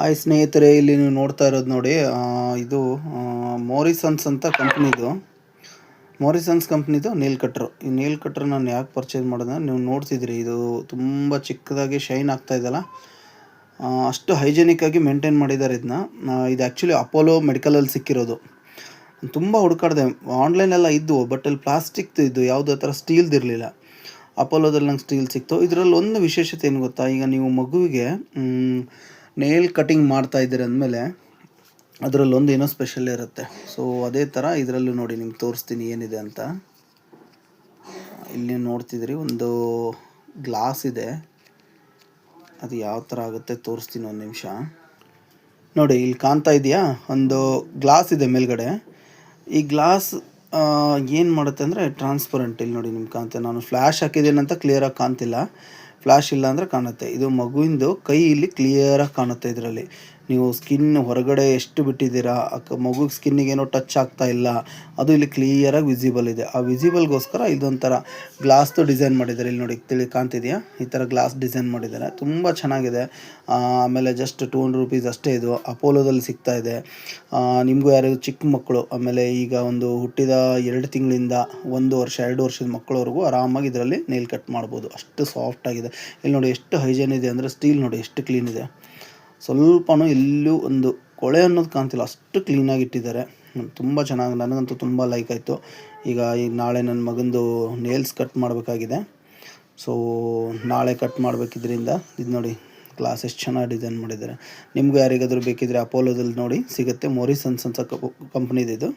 Hi ಸ್ನೇಹಿತರೆ, ಇಲ್ಲಿ ನೀವು ನೋಡ್ತಾ ಇರೋದು ನೋಡಿ, ಇದು ಮೋರಿಸನ್ಸ್ ಅಂತ ಕಂಪ್ನಿದು. ಮೋರಿಸನ್ಸ್ ಕಂಪ್ನಿದು ನೇಲ್ ಕಟ್ರು. ಈ ನೇಲ್ ಕಟ್ರ್ ನಾನು ಯಾಕೆ ಪರ್ಚೇಸ್ ಮಾಡೋದಂದ್ರೆ, ನೀವು ನೋಡ್ತಿದ್ರಿ ಇದು ತುಂಬ ಚಿಕ್ಕದಾಗಿ ಶೈನ್ ಆಗ್ತಾ ಇದೆಯಲ್ಲ, ಅಷ್ಟು ಹೈಜೆನಿಕ್ಕಾಗಿ ಮೇಂಟೈನ್ ಮಾಡಿದ್ದಾರೆ ಇದನ್ನ. ಇದು ಆ್ಯಕ್ಚುಲಿ ಅಪೋಲೋ ಮೆಡಿಕಲಲ್ಲಿ ಸಿಕ್ಕಿರೋದು. ತುಂಬ ಹುಡುಕಾಡಿದೆ, ಆನ್ಲೈನೆಲ್ಲ ಇದ್ದವು, ಬಟ್ ಅಲ್ಲಿ ಪ್ಲಾಸ್ಟಿಕ್ದು ಇದ್ದು, ಯಾವುದೇ ಥರ ಸ್ಟೀಲ್ದಿರಲಿಲ್ಲ. ಅಪೋಲೋದಲ್ಲಿ ನಂಗೆ ಸ್ಟೀಲ್ ಸಿಕ್ತು. ಇದರಲ್ಲಿ ಒಂದು ವಿಶೇಷತೆ ಏನು ಗೊತ್ತಾ, ಈಗ ನೀವು ಮಗುವಿಗೆ ನೇಲ್ ಕಟಿಂಗ್ ಮಾಡ್ತಾ ಇದ್ದೀರಿ ಅಂದಮೇಲೆ ಅದರಲ್ಲೊಂದು ಏನೋ ಸ್ಪೆಷಲ್ ಇರುತ್ತೆ. ಸೊ ಅದೇ ಥರ ಇದರಲ್ಲೂ ನೋಡಿ, ನಿಮ್ಗೆ ತೋರಿಸ್ತೀನಿ ಏನಿದೆ ಅಂತ. ಇಲ್ಲಿ ನೋಡ್ತಿದ್ರಿ ಒಂದು ಗ್ಲಾಸ್ ಇದೆ, ಅದು ಯಾವ ಥರ ಆಗುತ್ತೆ ತೋರಿಸ್ತೀನಿ, ಒಂದು ನಿಮಿಷ ನೋಡಿ. ಇಲ್ಲಿ ಕಾಣ್ತಾ ಇದೆಯಾ, ಒಂದು ಗ್ಲಾಸ್ ಇದೆ ಮೇಲ್ಗಡೆ. ಈ ಗ್ಲಾಸ್ ಏನು ಮಾಡುತ್ತೆ ಅಂದರೆ ಟ್ರಾನ್ಸ್ಪರೆಂಟ್. ಇಲ್ಲಿ ನೋಡಿ ನಿಮ್ಗೆ ಕಾಣುತ್ತೆ, ನಾನು ಫ್ಲ್ಯಾಶ್ ಹಾಕಿದ್ದೇನೆ ಅಂತ ಕ್ಲಿಯರಾಗಿ ಕಾಣ್ತಿಲ್ಲ, ಫ್ಲ್ಯಾಶ್ ಇಲ್ಲ ಅಂದರೆ ಕಾಣುತ್ತೆ. ಇದು ಮಗುವಿಂದು ಕೈ ಇಲ್ಲಿ ಕ್ಲಿಯರಾಗಿ ಕಾಣುತ್ತೆ. ಇದರಲ್ಲಿ ನೀವು ಸ್ಕಿನ್ ಹೊರಗಡೆ ಎಷ್ಟು ಬಿಟ್ಟಿದ್ದೀರಾ, ಮಗುಗೆ ಸ್ಕಿನ್ನಿಗೆ ಏನೋ ಟಚ್ ಆಗ್ತಾ ಇಲ್ಲ, ಅದು ಇಲ್ಲಿ ಕ್ಲಿಯರಾಗಿ ವಿಸಿಬಲ್ ಇದೆ. ಆ ವಿಸಿಬಲ್ಗೋಸ್ಕರ ಇದೊಂಥರ ಗ್ಲಾಸ್ದು ಡಿಸೈನ್ ಮಾಡಿದ್ದಾರೆ. ಇಲ್ಲಿ ನೋಡಿ ಕಾಣ್ತಿದೆಯಾ, ಈ ಥರ ಗ್ಲಾಸ್ ಡಿಸೈನ್ ಮಾಡಿದ್ದಾರೆ, ತುಂಬ ಚೆನ್ನಾಗಿದೆ. ಆಮೇಲೆ ಜಸ್ಟ್ 200 ರೂಪೀಸ್ ಅಷ್ಟೇ. ಇದು ಅಪೋಲೋದಲ್ಲಿ ಸಿಗ್ತಾ ಇದೆ. ನಿಮಗೂ ಯಾರು ಚಿಕ್ಕ ಮಕ್ಕಳು, ಆಮೇಲೆ ಈಗ ಒಂದು ಹುಟ್ಟಿದ 2 ತಿಂಗಳಿಂದ 1 ವರ್ಷ 2 ವರ್ಷದ ಮಕ್ಕಳವರೆಗೂ ಆರಾಮಾಗಿ ಇದರಲ್ಲಿ ನೇಲ್ ಕಟ್ ಮಾಡ್ಬೋದು, ಅಷ್ಟು ಸಾಫ್ಟಾಗಿದೆ. ಇಲ್ಲಿ ನೋಡಿ ಎಷ್ಟು ಹೈಜೆನ್ ಇದೆ ಅಂದರೆ, ಸ್ಟೀಲ್ ನೋಡಿ ಎಷ್ಟು ಕ್ಲೀನ್ ಇದೆ, ಸ್ವಲ್ಪನೂ ಎಲ್ಲೂ ಒಂದು ಕೊಳೆ ಅನ್ನೋದು ಕಾಣ್ತಿಲ್ಲ, ಅಷ್ಟು ಕ್ಲೀನಾಗಿ ಇಟ್ಟಿದ್ದಾರೆ. ತುಂಬ ಚೆನ್ನಾಗಿ, ನನಗಂತೂ ತುಂಬ ಲೈಕ್ ಆಯಿತು. ಈಗ ನಾಳೆ ನನ್ನ ಮಗಂದು ನೇಲ್ಸ್ ಕಟ್ ಮಾಡಬೇಕಾಗಿದೆ. ಸೊ ನಾಳೆ ಕಟ್ ಮಾಡಬೇಕಿದ್ರಿಂದ ಇದು ನೋಡಿ ಗ್ಲಾಸ್ ಎಷ್ಟು ಚೆನ್ನಾಗಿ ಡಿಸೈನ್ ಮಾಡಿದ್ದಾರೆ. ನಿಮಗೂ ಯಾರಿಗಾದರೂ ಬೇಕಿದ್ದರೆ ಅಪೋಲೋದಲ್ಲಿ ನೋಡಿ ಸಿಗುತ್ತೆ. ಮೋರಿಸನ್ಸ್ ಅಂತ ಕಂಪ್ನಿದಿದು.